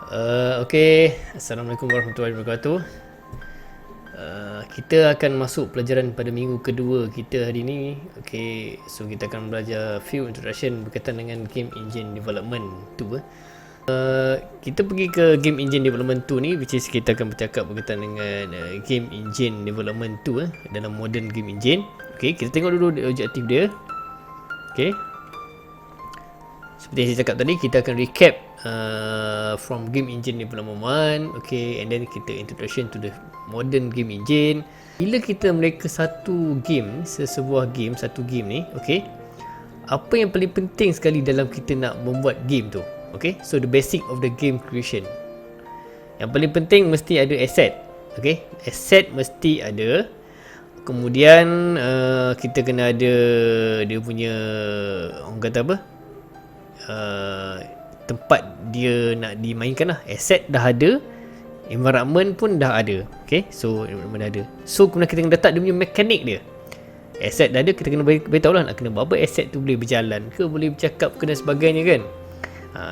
Okay. Assalamualaikum warahmatullahi wabarakatuh. Kita akan masuk pelajaran pada minggu kedua kita hari ini. Okay, so kita akan belajar few introduction berkaitan dengan Game Engine Development 2. Kita pergi ke Game Engine Development 2 ni, which is kita akan bercakap berkaitan dengan Game Engine Development 2 dalam modern Game Engine. Okay, kita tengok dulu objektif dia. Okay, seperti yang saya cakap tadi, kita akan recap from Game Engine Development 1. Okay, and then kita introduction to the modern Game Engine. Bila kita mereka satu game, sebuah game, satu game ni, okay, apa yang paling penting sekali dalam kita nak membuat game tu? Okay, so the basic of the game creation. Yang paling penting mesti ada asset. Okay, asset mesti ada. Kemudian kita kena ada dia punya, orang kata apa, tempat dia nak dimainkan lah. Asset dah ada, environment pun dah ada. Okay, so environment dah ada. So kemudian kita kena letak dia punya mekanik dia. Asset dah ada, kita kena beritahu lah nak kena buat apa asset tu, boleh berjalan ke, boleh bercakap ke dan sebagainya kan.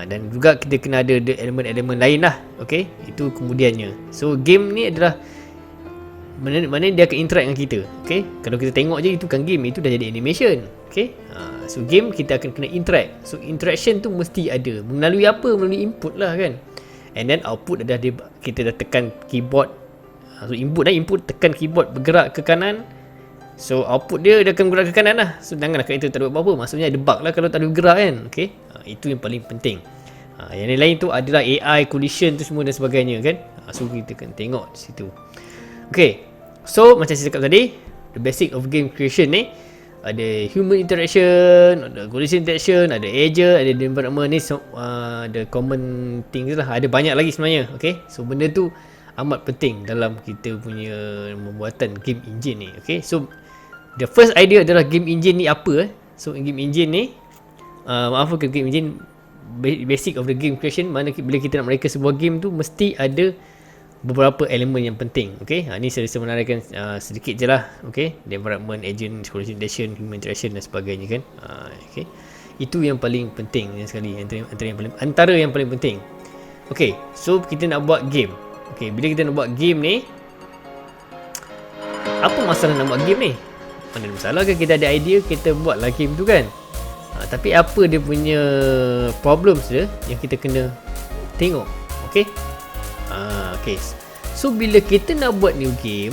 Dan juga kita kena ada elemen-elemen lain lah. Okay, itu kemudiannya. So game ni adalah mana dia akan interact dengan kita. Okay, kalau kita tengok je itu kan game, itu dah jadi animation. Okay, so game kita akan kena interact. So interaction tu mesti ada. Melalui apa? Melalui input lah kan. And then output dah kita dah tekan keyboard. So input tekan keyboard bergerak ke kanan. So output dia akan bergerak ke kanan lah. So janganlah kat itu tak ada apa-apa. Maksudnya ada bug lah kalau tak ada bergerak kan. Okay, itu yang paling penting. Yang lain tu adalah AI, collision tu semua dan sebagainya kan. So kita akan tengok di situ. Okay, so macam saya cakap tadi, the basic of game creation ni ada human interaction, ada collision interaction, ada agent, ada environment ni, ada common things lah. Ada banyak lagi sebenarnya. Okay, so benda tu amat penting dalam kita punya membuatan game engine ni. Okay, so the first idea adalah game engine ni apa. So game engine ni, game engine, basic of the game creation, mana bila kita nak mereka sebuah game tu mesti ada beberapa elemen yang penting. Okay, ni saya rasa menarikkan sedikit je lah. Okay, the environment, agent, collision interaction, human interaction dan sebagainya kan. Okay, itu yang paling penting sekali, antara yang paling penting. Okay, so kita nak buat game. Okay, bila kita nak buat game ni, apa masalah nak buat game ni? Mana masalah kan, kita ada idea, kita buatlah game tu kan. Tapi apa dia punya problems dia yang kita kena tengok. Okay, okay, so bila kita nak buat new game,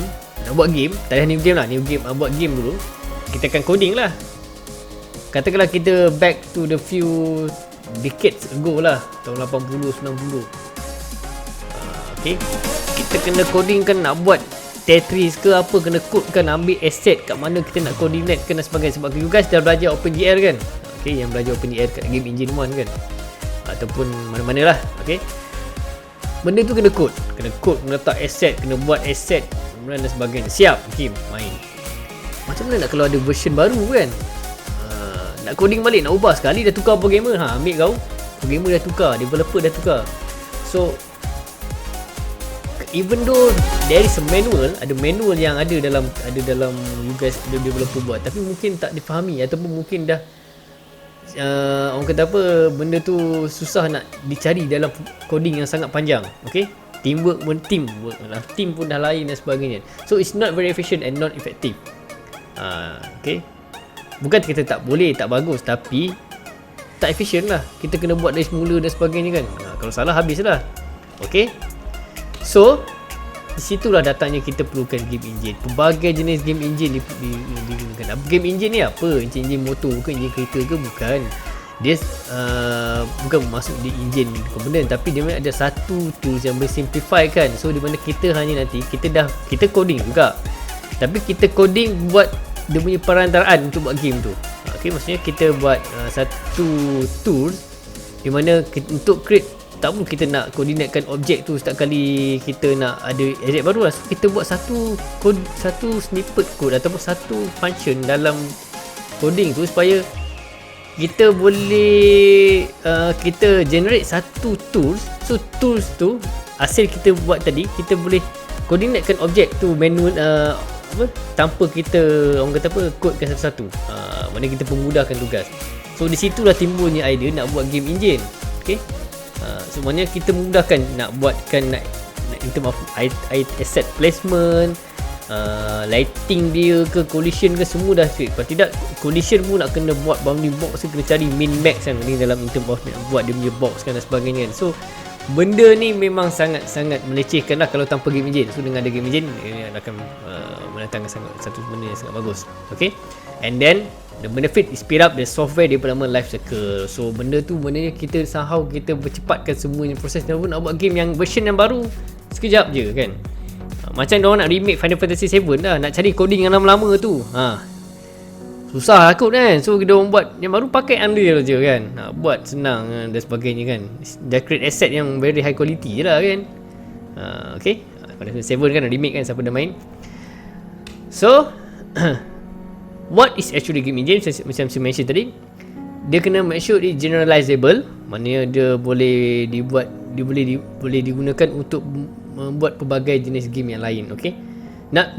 tak ada new game lah, buat game dulu, kita akan coding lah. Katakanlah kita back to the few decades ago lah, tahun 80, 90. Okay, kita kena coding kan, nak buat Tetris ke apa, kena code kan, ambil asset kat mana kita nak coordinate kan dan sebagainya. Sebab you guys dah belajar OpenGL kan. Okay, yang belajar OpenGL kat Game Engine 1 kan, ataupun mana-mana lah. Okay, benda tu kena code, kena letak asset, kena buat asset dan sebagainya. Siap, game main. Macam mana nak kalau ada version baru kan, nak coding balik, nak ubah sekali, dah tukar programmer. Ambil kau, programmer dah tukar, developer dah tukar. So even though there is a manual, ada manual yang ada dalam you guys developer buat, tapi mungkin tak difahami, ataupun mungkin dah orang kata apa, benda tu susah nak dicari dalam coding yang sangat panjang. Okay, teamwork lah, team pun dah lain dan sebagainya. So it's not very efficient and not effective. Okay, bukan kita tak boleh, tak bagus, tapi tak efficient lah. Kita kena buat dari semula dan sebagainya kan. Kalau salah habis lah. Okay, so disitulah datangnya kita perlukan game engine. Pelbagai jenis game engine digunakan. Game engine ni apa? Engine motor ke, engine kereta ke? Bukan. Dia bukan masuk di engine komponen, tapi dia ada satu tools yang simplify kan. So di mana kita hanya nanti kita coding juga, tapi kita coding buat dia punya perantaraan untuk buat game tu. Okay, maksudnya kita buat satu tools di mana untuk create, tak pun kita nak koordinatkan objek tu setiap kali kita nak ada objek baru lah. So, kita buat satu snippet code ataupun satu function dalam coding tu supaya kita boleh kita generate satu tools. So tools tu hasil kita buat tadi, kita boleh koordinatkan objek tu manual tanpa kita orang kata apa, codekan satu-satu. Mana kita pemudahkan tugas. So di situlah timbulnya idea nak buat game engine. Okay, Semuanya kita mudahkan nak buatkan, nak in term of asset placement, lighting dia ke, collision ke, semua dah straight. Kalau tidak, collision pun nak kena buat bounding box, kena cari min max kan ni dalam in term of nak buat dia punya box kan dan sebagainya kan. So benda ni memang sangat-sangat melecehkan lah kalau tanpa game engine. So dengan ada game engine, ini akan mendatangkan satu benda yang sangat bagus. Okay, and then the benefit is speed up the software development life cycle. So benda tu maknanya kita somehow kita bercepatkan semuanya proses. Dan pun nak buat game yang version yang baru sekejap je kan. Macam diorang nak remake Final Fantasy 7 dah, nak cari coding yang lama-lama tu, susah lah kot kan. So diorang buat yang baru pakai Unreal je kan, nak buat senang dan sebagainya kan. Dah create asset yang very high quality je lah kan. Okay, Final Fantasy 7 kan remake kan, siapa dah main. So what is actually game engine? Macam saya mention tadi, dia kena make sure dia generalizable, maknanya dia boleh dibuat, dia boleh digunakan untuk membuat pelbagai jenis game yang lain. Okay,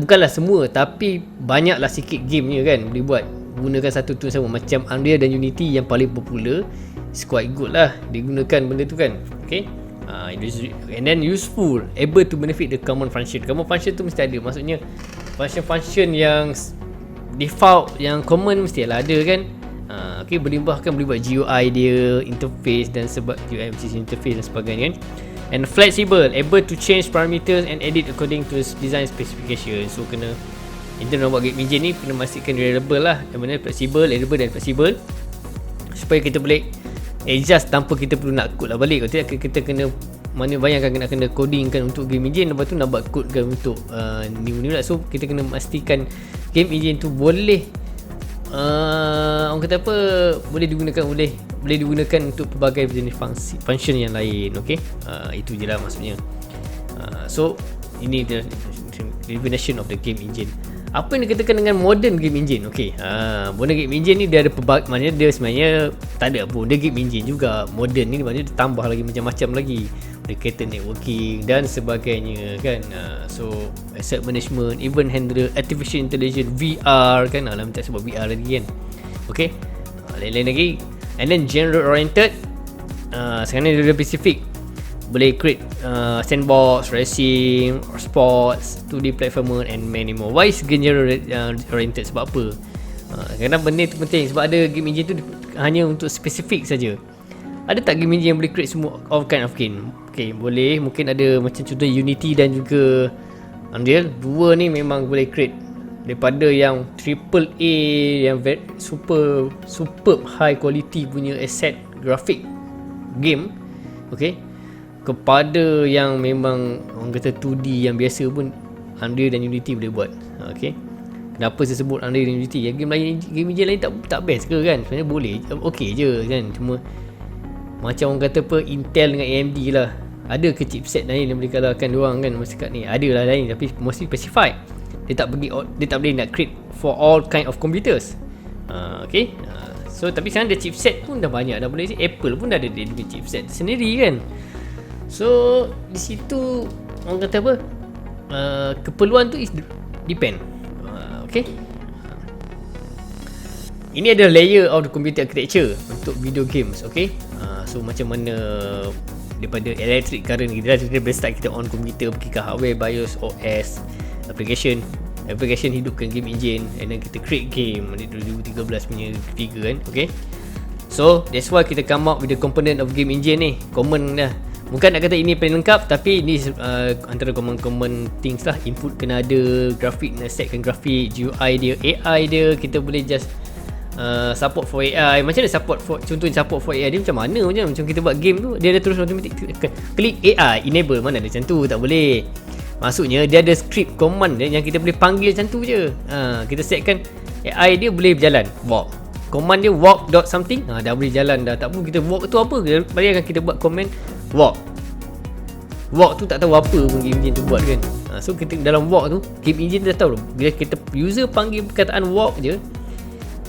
bukanlah semua, tapi banyaklah sikit gamenya kan boleh buat gunakan satu tool sama. Macam Unreal dan Unity yang paling popular, it's quite good lah digunakan benda tu kan. Okay, and then useful, able to benefit the common function. Common function tu mesti ada, maksudnya function-function yang default, yang common mesti lah ada kan. Okay, boleh buat GUI dia, interface dan sebab UI interface dan sebagainya kan. And flexible, able to change parameters and edit according to design specification. So kena, internet buat game engine ni kena pastikan reliable lah, yang mana flexible, reliable dan flexible, supaya kita boleh adjust tanpa kita perlu nak code lah balik. Kalau tidak kita kena, mana bayangkan kena coding kan untuk game engine, lepas tu nak buat code kan untuk new lah. So kita kena pastikan game engine tu boleh orang kata apa, boleh digunakan untuk pelbagai jenis function yang lain. Okay, itu je lah maksudnya. So ini the definition of the game engine. Apa yang dikatakan dengan modern game engine? Okay, modern game engine ni dia ada maknanya dia sebenarnya tak ada pun, dia game engine juga. Modern ni maknanya dia tambah lagi macam-macam lagi, berkaitan networking dan sebagainya kan. So asset management, event handler, artificial intelligence, VR kan, alam tak sebab VR lagi kan. Okay, lain-lain lagi. And then genre oriented, sekarang ni dia spesifik, boleh create sandbox, racing, sports, 2D platformer and many more. Why is genre oriented? Sebab apa? Kerana benda tu penting, sebab ada game engine tu hanya untuk spesifik saja. Ada tak game engine yang boleh create semua all kind of game? Okay, boleh. Mungkin ada macam contoh Unity dan juga Unreal. Dua ni memang boleh create, daripada yang triple A, yang superb high quality punya asset grafik game, okay, kepada yang memang orang kata 2D yang biasa pun Unreal dan Unity boleh buat. Okay, kenapa saya sebut Unreal dan Unity? Yang game engine lain tak best ke kan? Sebenarnya boleh, okay je kan. Cuma macam orang kata apa, Intel dengan AMD lah, ada ke chipset lain yang boleh kalahkan diorang kan? Masa kat ni ada lah lain, tapi mostly specified. Dia tak boleh nak create for all kind of computers. Okay, so tapi sekarang ada chipset pun dah banyak, dah boleh. Apple pun dah ada dia chipset sendiri kan. So di situ orang kata apa, keperluan tu is depend. Okay, ini adalah layer of the computer architecture untuk video games. Okay, so macam mana daripada electric current kita boleh start, kita on komputer, pergi ke hardware, BIOS, OS, application hidupkan game engine, and then kita create game. Di 2013 punya ketiga kan. Okay, so that's why kita come up with the component of game engine ni. Common lah, bukan nak kata ini paling lengkap, tapi ni antara common things lah. Input kena ada, grafik nak setkan grafik, GUI dia, AI dia, kita boleh just support for AI. Macam mana support for, contohnya support for AI dia macam mana? Macam kita buat game tu, dia ada terus automatic klik AI enable, mana ada macam tu, tak boleh. Maksudnya dia ada script command dia yang kita boleh panggil macam tu je. Kita setkan AI dia boleh berjalan, walk, command dia walk dot something, dah boleh jalan dah. Tak perlu kita walk tu apa, bayangkan kita buat command walk tu tak tahu apa pun game engine tu buat kan. So kita dalam walk tu, game engine dah tahu bila kita user panggil perkataan walk je,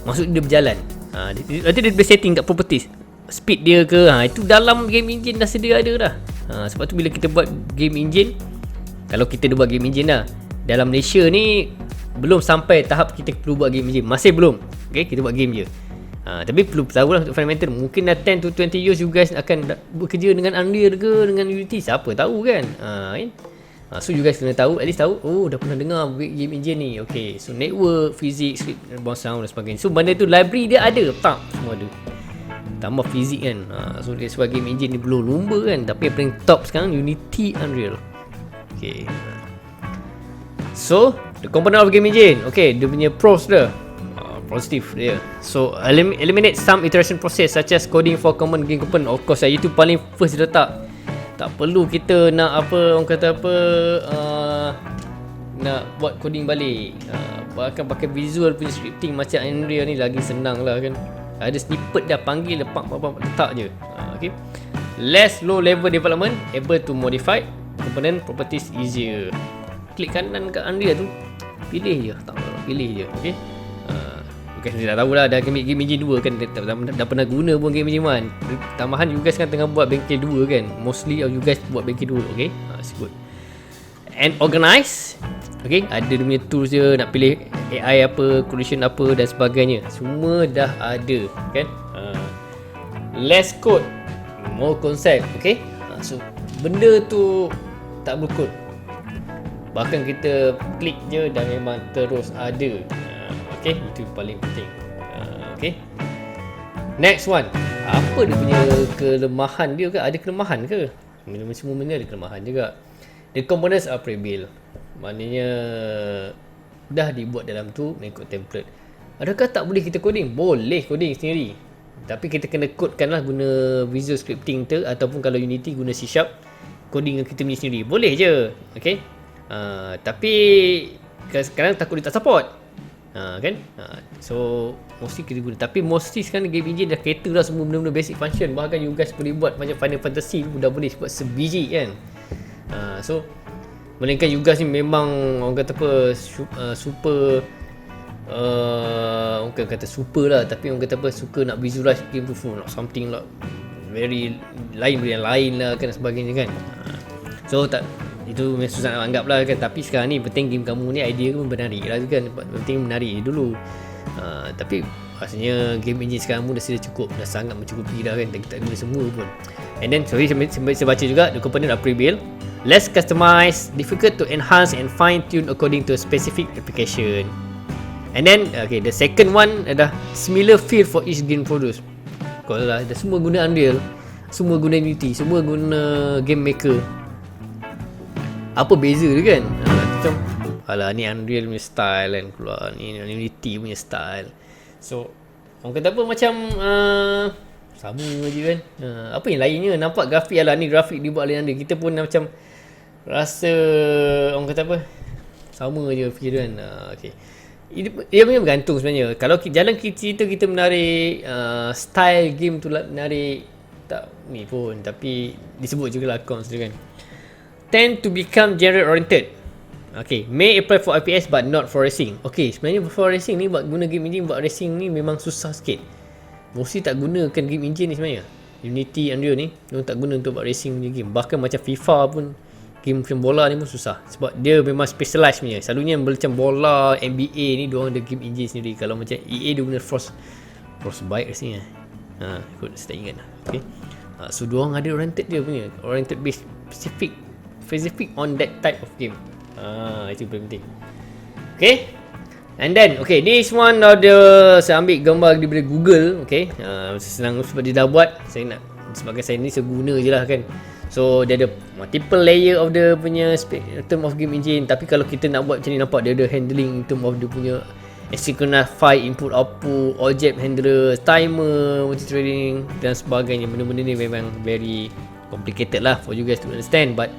maksud dia berjalan. Nanti dia boleh setting kat properties, speed dia ke, itu dalam game engine dah sedia ada dah. Sebab tu bila kita buat game engine, kalau kita dah buat game engine dah, dalam Malaysia ni belum sampai tahap kita perlu buat game engine, masih belum. Okay, kita buat game je. Tapi perlu tahu lah untuk fundamental. Mungkin dah 10 to 20 years you guys akan bekerja dengan Unreal ke dengan Unity, siapa tahu kan. So you guys kena tahu, at least tahu, oh dah pernah dengar game engine ni. Okay, so network, physics, bounce sound dan sebagainya. So benda tu library dia ada, tak semua ada. Tambah fizik kan. So dia sebagai game engine ni belum lumba kan. Tapi yang paling top sekarang Unity, Unreal. Okay. So the component of game engine. Okay, dia punya pros dia. Positif dia. So eliminate some iteration process such as coding for common game component. Of course itu paling first dia letak. Tak perlu kita nak apa, orang kata apa, nak buat coding balik. Bahkan pakai visual punya scripting macam Unreal ni lagi senang lah kan. Ada snippet dah, panggil lepak letak je. Okay. Less low level development, able to modify component properties easier. Klik kanan kat Unreal tu, pilih je, tak apa, pilih je. Okay. Bukan saya dah tahu lah, dah game engine 2 kan, dah pernah guna pun game engine 1. Tambahan you guys kan tengah buat bengkel 2 kan. Mostly of you guys buat bengkel 2. Okay, it's good. And organize. Okay, ada dia punya tools je, nak pilih AI apa, collision apa dan sebagainya. Semua dah ada kan. Less code, more concept. Okay, so benda tu tak berkod, bahkan kita klik je dan memang terus ada. Okay, itu paling penting. Okay, next one, apa dia punya kelemahan dia ke? Ada kelemahan ke? Semua benda ada kelemahan juga. The components are pre-built, maknanya dah dibuat dalam tu mengikut template. Adakah tak boleh kita coding? Boleh coding sendiri, tapi kita kena codekan lah guna Visual Scripting tu, ataupun kalau Unity guna C# coding kita punya sendiri. Boleh je. Okay, tapi sekarang takut dia tak support. Kan. So mostly kita guna, tapi mostly sekarang game engine dah cater lah semua benda-benda basic function. Bahkan you guys boleh buat macam Final Fantasy dah boleh buat sebiji kan. So melainkan you guys ni memang orang kata apa, super orang kata super lah, tapi orang kata apa, suka nak visualize game tu full, nak something lah very lain lah kan, sebagainya kan. So tak, itu memang susah nak anggap lah kan. Tapi sekarang ni penting game kamu ni idea pun menarik lah kan. Penting menarik dulu. Tapi rasanya game engine sekarang pun dah sudah cukup, dah sangat mencukupi dah kan. Kita tak guna semua pun. And then sorry, saya baca juga, the component are pre-built, less customized, difficult to enhance and fine tune according to a specific application. And then okay, the second one adalah similar feel for each game produced. Kalau lah dah semua guna Unreal, semua guna Unity, semua guna game maker, apa beza dia kan? Macam alah ni Unreal punya style kan keluar, ni Unity punya style. So orang kata apa, macam sama je kan. Apa yang lainnya, nampak grafik, alah ni grafik dibuat oleh Unreal, kita pun macam rasa orang kata apa, sama je feel kan. Okay, dia punya bergantung sebenarnya. Kalau jalan cerita kita menarik style game tu lah, menarik tak ni pun, tapi disebut juga lah cons dia kan. Tend to become genre oriented. Okay, may apply for FPS but not for racing. Okay, sebenarnya for racing ni, buat guna game engine buat racing ni memang susah sikit. Mostly tak gunakan game engine ni sebenarnya. Unity, Unreal ni dia tak guna untuk buat racing punya game. Bahkan macam FIFA pun, game macam bola ni pun susah, sebab dia memang specialized punya. Selalunya macam bola, NBA ni diorang ada game engine sendiri. Kalau macam EA dia guna Frostbite racing lah. Ikut saya tak ingat lah. Okay, so diorang ada oriented dia punya, oriented based specific on that type of game. Itu paling penting. Okay, and then okay, this one of the, saya ambil gambar daripada Google. Okay, senang sebab dia dah buat. Saya nak, sebagai saya ni saya guna je lah kan. So dia ada multiple layer of the punya term of game engine. Tapi kalau kita nak buat macam ni, nampak dia ada handling in term of dia punya asynchronous file input output, object handler, timer, multi-threading dan sebagainya. Benda-benda ni memang very complicated lah for you guys to understand, but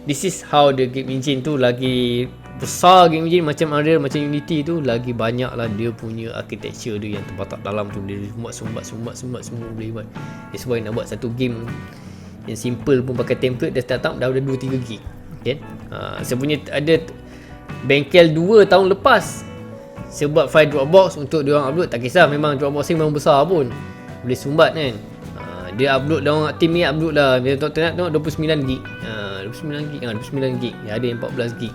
this is how the game engine tu, lagi besar game engine macam Unreal, macam Unity tu, lagi banyak lah dia punya architecture dia yang terbatak dalam tu. Dia sumbat semua boleh buat. That's why nak buat satu game yang simple pun pakai template dah startup dah ada 2-3 gig. Okay, saya punya ada bengkel 2 tahun lepas, saya buat file Dropbox untuk dia orang upload. Tak kisah, memang Dropbox ni memang besar pun, boleh sumbat kan. Dia upload, dia orang team ni upload lah. Dia tengok 29 gig. 29 gig. Ada yang 14 gig.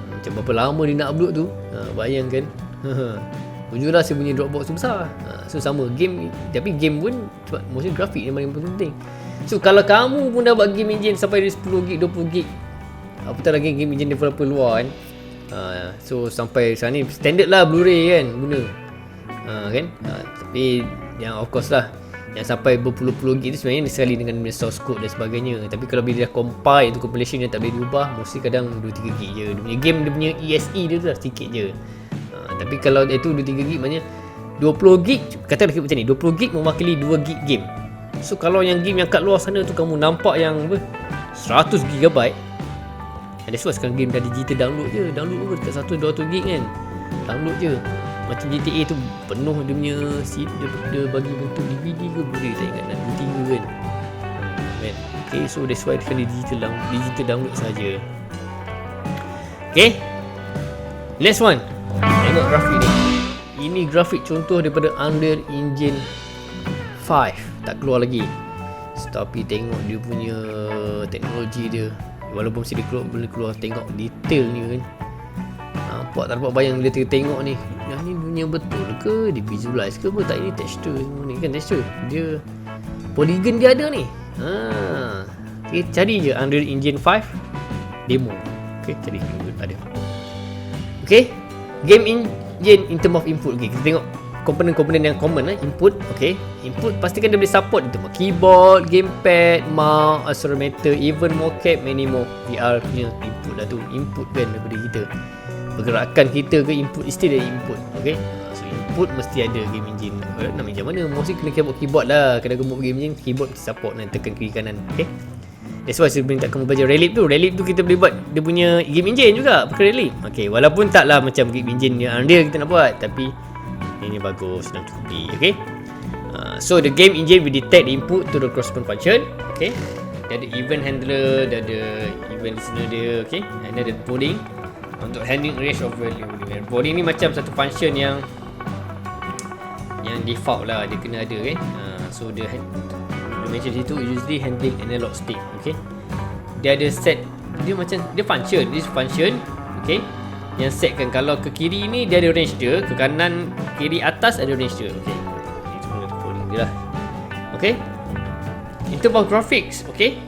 Macam berapa lama dia nak upload tu. Bayangkan. Tunjuklah saya punya Dropbox tu besar. So sama game, tapi game pun mostly grafik yang paling penting. So kalau kamu pun dah buat game engine sampai 10GB, 20GB, apatah lagi game engine developer luar kan, so sampai sekarang ni standard lah Blu-ray kan guna, kan. Tapi yang of course lah, yang sampai berpuluh-puluh gig tu sebenarnya sekali dengan source code dan sebagainya. Tapi kalau bila dah compile itu compilation yang tak boleh diubah, mesti kadang 2-3 gig je. Dia punya game, dia punya ESE dia tu lah sedikit je. Tapi kalau itu 2-3 gig maknanya 20 gig, kata macam ni, 20 gig mewakili 2 gig game. So kalau yang game yang kat luar sana tu kamu nampak yang 100 GB, that's why sekarang game dah digital download je. Download pun dekat 1-200 gig kan, download je. Macam GTA tu penuh dia punya dia bagi bentuk DVD ke boleh tak ingat nak 2-3 kan. Okay, so that's why dia digital download saja. Okay, next one. Tengok grafik ni. Ini grafik contoh daripada Unreal Engine 5. Tak keluar lagi, tapi tengok dia punya teknologi dia. Walaupun mesti dia boleh keluar, tengok detail ni kan. Nampak tak dapat bayang bila tengok ni. Yang ni dunia betul ke? Dia visualize ke apa? Tak, ini texture semua ni kan, texture. Dia polygon dia ada ni. Okay, cari je Unreal Engine 5 demo. Okay, cari ada. Okay, game engine in term of input. Okay, kita tengok komponen-komponen yang common input. Okay, input pastikan dia boleh support in term of keyboard, gamepad, mouse, accelerometer, even mocap, many more. VR punya input lah tu. Input kan daripada kita, pergerakan kita ke input, still ada input. Okay, so input mesti ada game engine. Nak macam mana? Mesti kena keyboard lah. Kena gemuk game engine, keyboard mesti support dan tekan kiri kanan. Okay, that's why saya minta kamu belajar Relic tu. Relic tu kita boleh buat dia punya game engine juga pakai Relic. Okay, walaupun taklah macam game engine yang Unreal kita nak buat, tapi ini bagus dan cukupi. Okay, so the game engine will detect the input to the corresponding function. Okay, dia ada event handler, dia ada event listener dia. Okay, and then ada coding untuk handling range of value. Body ni macam satu function yang default lah, dia kena ada kan. So dia mention situ usually handling analog state. Okay, dia ada set, dia macam dia function, this function. Okay, yang setkan kalau ke kiri ni dia ada range dia, ke kanan kiri atas ada range dia. Okay, ini semua coding dia lah. Okay, in term of graphics. Okay,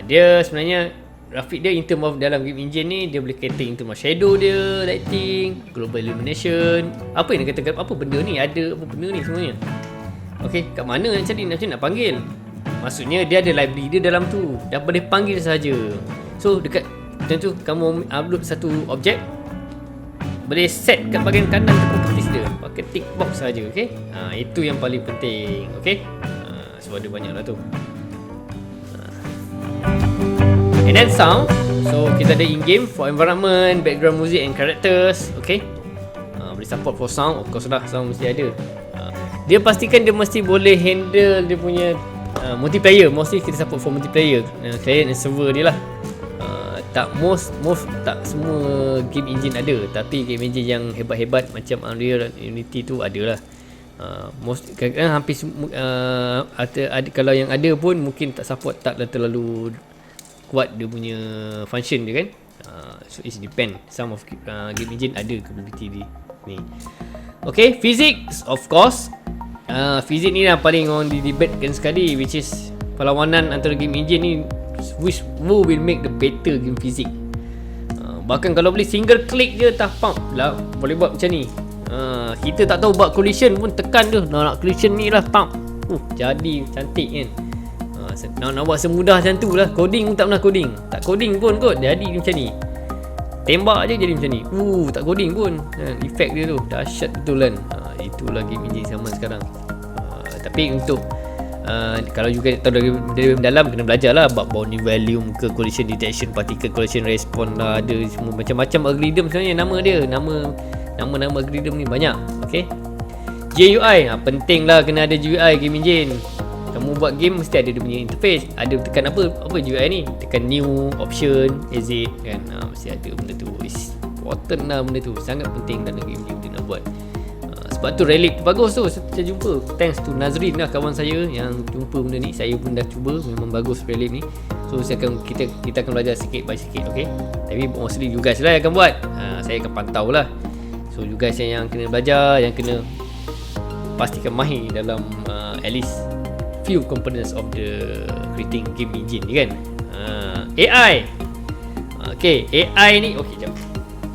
dia sebenarnya grafik dia in term of dalam game engine ni, dia boleh cater in term of shadow dia, lighting, global illumination. Apa yang dia kata, apa benda ni, ada apa benda ni semuanya. Okay, kat mana nak cari, macam nak panggil. Maksudnya dia ada library dia dalam tu, dah boleh panggil saja. So dekat macam tu kamu upload satu objek, boleh set kat bahagian kanan tu properties dia, pakai tick box saja. Okay, itu yang paling penting. Okay, sebab ada banyak lah tu. And then sound. So kita ada in-game for environment, background music and characters. Okay, boleh support for sound. Of course lah, sound mesti ada. Dia pastikan dia mesti boleh handle dia punya multiplayer. Mostly kita support for multiplayer, client and server dia lah. Tak most tak semua game engine ada, tapi game engine yang hebat-hebat macam Unreal dan Unity tu adalah. Most kadang hampir ada, kalau yang ada pun mungkin tak support, tak terlalu kuat dia punya function dia kan. So it depend, some of game engine ada capability ni. Okay, physics of course. Physics ni lah paling orang didebatkan sekali, which is perlawanan antara game engine ni, who will make the better game physics. Bahkan kalau boleh single click je tak pump lah, boleh buat macam ni. Kita tak tahu buat collision pun tekan je, nak collision ni lah pump, jadi cantik kan. Nak buat semudah macam tu lah. Coding pun tak pernah coding, tak coding pun kot jadi macam ni, tembak je jadi macam ni. Tak coding pun, efek dia tu dahsyat betul kan. Itulah game engine zaman sekarang. Tapi untuk kalau juga tahu dari dalam, kena belajar lah about bounding volume ke collision detection, particle collision response lah, ada semua macam-macam algorithm sebenarnya. Nama algorithm ni banyak. Okay, GUI penting lah, kena ada GUI game engine. Kamu buat game mesti ada dia punya interface. Ada tekan apa GUI ni, tekan new, option, exit kan. Mesti ada benda tu. Is important lah benda tu, sangat penting dalam game dia nak buat. Sebab tu Relic bagus tu, saya jumpa thanks to Nazrin lah, kawan saya yang jumpa benda ni. Saya pun dah cuba, memang bagus Relic ni. So kita akan belajar sikit by sikit. Okay, tapi mostly you guys lah yang akan buat. Saya akan pantau lah. So you guys yang kena belajar, yang kena pastikan mahir dalam at least few components of the creating game engine ni kan. AI. Okay, AI ni okay jap.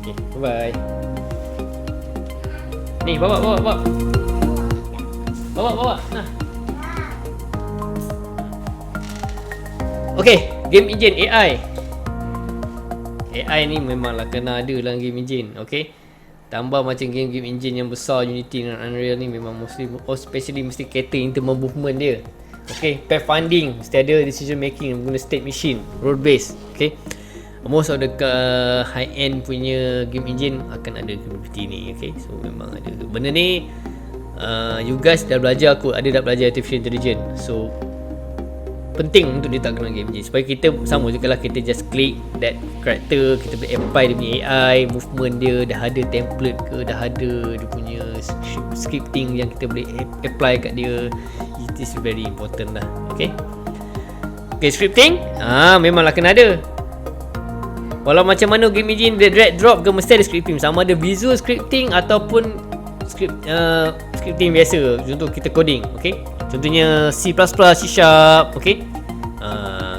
Okay, bye. Ni bawa. Bawa. Nah. Okay, game engine AI. AI ni memanglah kena ada dalam game engine, okay? Tambah macam game-game engine yang besar, Unity dan Unreal ni memang especially mesti cater in term of movement dia. Okay, pathfinding mesti ada, decision making guna state machine, role based, okay? Most of the high end punya game engine akan ada capability ni, okay? So memang ada benda ni. You guys dah belajar, aku ada dah belajar artificial intelligence, so penting untuk diletakkan dalam game engine supaya kita sama juga lah, kita just click that character, kita boleh apply dia punya AI, movement dia dah ada template ke, dah ada dia punya scripting yang kita boleh apply kat dia. It is very important lah. Okay, scripting memanglah kena ada. Walau macam mana game engine dia drag drop ke, mesti ada scripting, sama ada visual scripting ataupun scripting biasa. Contoh kita coding, okay, contohnya C++, C Sharp, okay.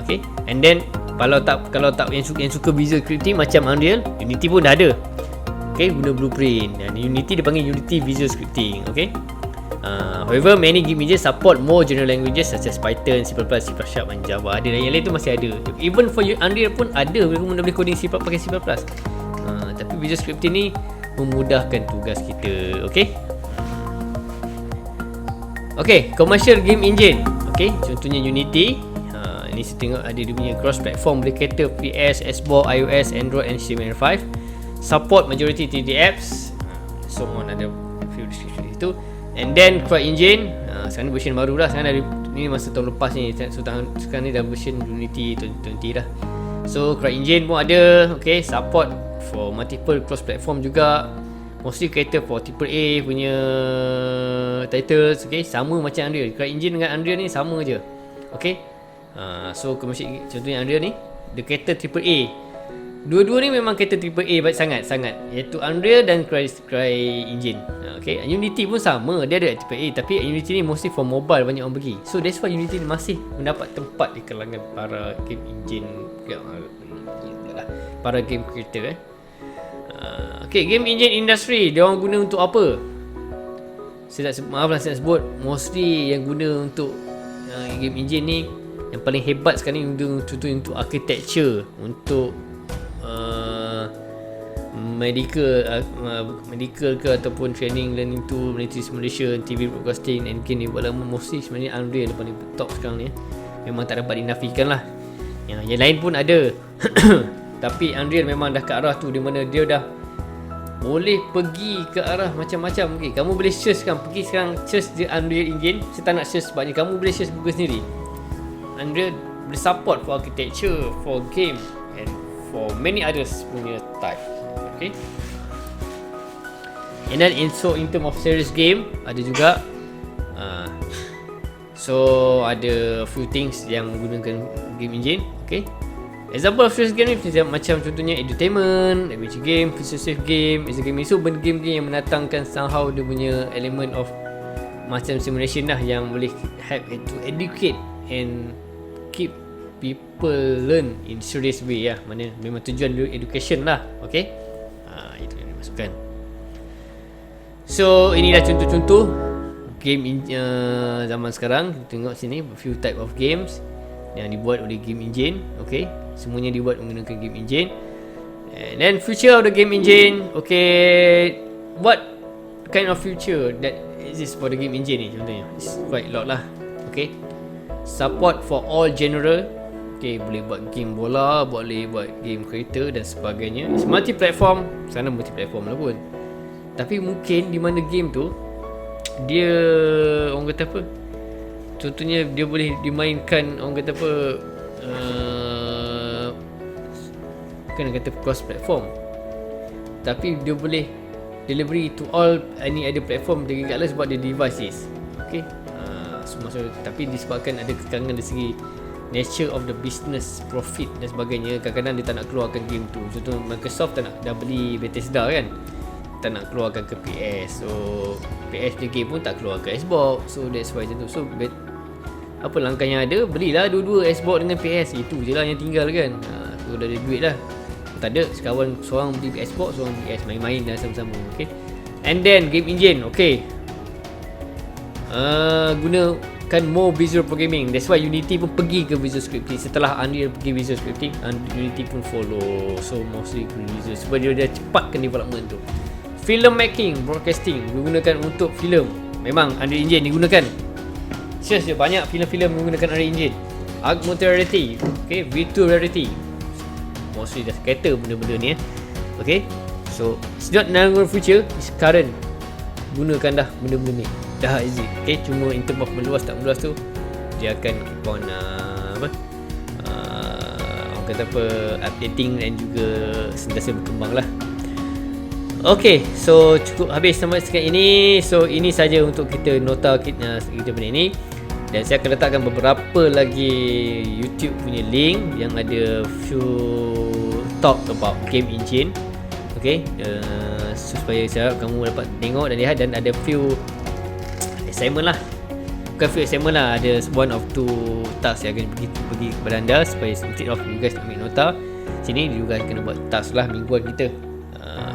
Okay, and then kalau tak yang suka visual scripting macam Unreal, Unity pun dah ada, okay, guna blueprint. Dan Unity dia panggil Unity Visual Scripting, okay. However, many game engines support more general languages such as Python, C++, C Sharp dan Java. Ada, dan yang lain tu masih ada. Even for Unreal pun ada, mereka pun dah boleh coding C pakai C++. Tapi visual scripting ni memudahkan tugas kita, okay. Okay, commercial game engine, okay, contohnya Unity. Ini saya tengok ada dia punya cross platform, boleh cater PS, Xbox, iOS, Android and HTML5. Support majority 3D apps. So on ada few description itu. And then CryEngine, sekarang version baru lah. Sekarang ni masa tahun lepas ni. So sekarang ni dah version Unity 2020 dah. So CryEngine pun ada, okay, support for multiple cross platform juga. Mostly cater for AAA punya titles, okay, sama macam Unreal. CryEngine dengan Unreal ni sama je, okay. So commercial, contohnya Unreal ni dia cater AAA. Dua-dua ni memang cater AAA baik sangat, iaitu Unreal dan CryEngine. Okay, Unity pun sama, dia ada AAA, tapi Unity ni mostly for mobile, banyak orang pergi. So that's why Unity ni masih mendapat tempat di kalangan para game engine, para game creator. Okay, game engine industry dia orang guna untuk apa? Saya sebut mostly yang guna untuk game engine ni, yang paling hebat sekarang ni contohnya untuk architecture, untuk medical ke ataupun training, learning tool, military simulation, TV broadcasting and game development. Mostly sebenarnya Unreal yang paling top sekarang ni. Memang tak dapat dinafikan lah. Yang lain pun ada. Tapi Unreal memang dah ke arah tu, di mana dia dah boleh pergi ke arah macam-macam. Okay, kamu boleh search kan, pergi sekarang search the Unreal Engine. Saya tak nak search sebabnya kamu boleh search Google sendiri. Unreal boleh support for architecture, for game and for many others punya type. Okay. And then in term of series game ada juga. So ada few things yang menggunakan game engine. Okay. Example of series game ni macam contohnya edutainment, adventure game, persuasive game, is a game. So benda game-game yang mendatangkan somehow dia punya element of macam simulation lah, yang boleh help to educate and keep people learn in serious way lah. Mana memang tujuan education lah. Okay, itu yang dimasukkan. So inilah contoh-contoh game zaman sekarang. Kita tengok sini few type of games yang dibuat oleh game engine. Okay, semuanya dibuat menggunakan game engine. And then future of the game engine. Okay, what kind of future that exists for the game engine ni contohnya? It's quite a lot lah. Okay, support for all genre. Okay, boleh buat game bola, boleh buat game creator dan sebagainya. It's multi-platform. Sekarang multi-platform lah pun. Tapi mungkin di mana game tu dia, orang kata apa, contohnya dia boleh dimainkan, orang kata apa, bukan kata cross platform, tapi dia boleh delivery to all any other platform regardless what the devices. Okay, tapi disebabkan ada kekangan dari segi nature of the business, profit dan sebagainya, kadang-kadang dia tak nak keluarkan game tu. Contoh Microsoft tak nak dah beli Bethesda kan, tak nak keluarkan ke PS. So PS punya game pun tak keluar ke Xbox. So that's why macam tu. So apa langkah yang ada, belilah dua-dua Xbox dengan PS. Itu je lah yang tinggal kan. So dah ada duit lah. Tak ada, sekawan seorang beli Xbox, seorang beli PS, main-main dah sama-sama. Okay. And then game engine, okay. Gunakan more visual programming. That's why Unity pun pergi ke visual scripting. Setelah Unreal pergi visual scripting, Unity pun follow. So mostly visual, sebab dia cepatkan development tu. Film making, broadcasting digunakan untuk filem. Memang Unreal Engine digunakan. Serius, banyak filem-filem menggunakan Unreal Engine. Augmented reality, okay, virtual reality. Mostly dah kata benda-benda ni okay. So it's not near future, it's current. Gunakan dah benda-benda ni, dah easy. Okay, cuma in term of meluas tak meluas tu, dia akan keep on orang kata apa, updating dan juga sentiasa berkembang lah. Okay, so cukup habis sampai sekarang ini. So ini saja untuk kita nota kita benda ni. Dan saya akan letakkan beberapa lagi YouTube punya link yang ada few talk about game engine. Okay, supaya saya harap kamu dapat tengok dan lihat. Dan ada few assignment lah, bukan few assignment lah, ada one of two task yang akan pergi kepada anda, supaya instead of you guys ambil nota sini, you guys kena buat task lah mingguan kita.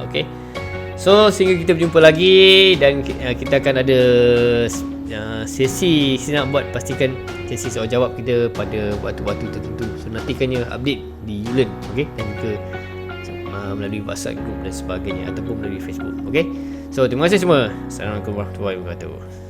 Okay, so sehingga kita berjumpa lagi. Dan kita akan ada sesi nak buat, pastikan sesi soal jawab kita pada waktu-waktu tertentu. So nantikannya update di Ulearn, okay, dan juga melalui WhatsApp group dan sebagainya, ataupun melalui Facebook. Okay, so terima kasih semua. Assalamualaikum warahmatullahi wabarakatuh.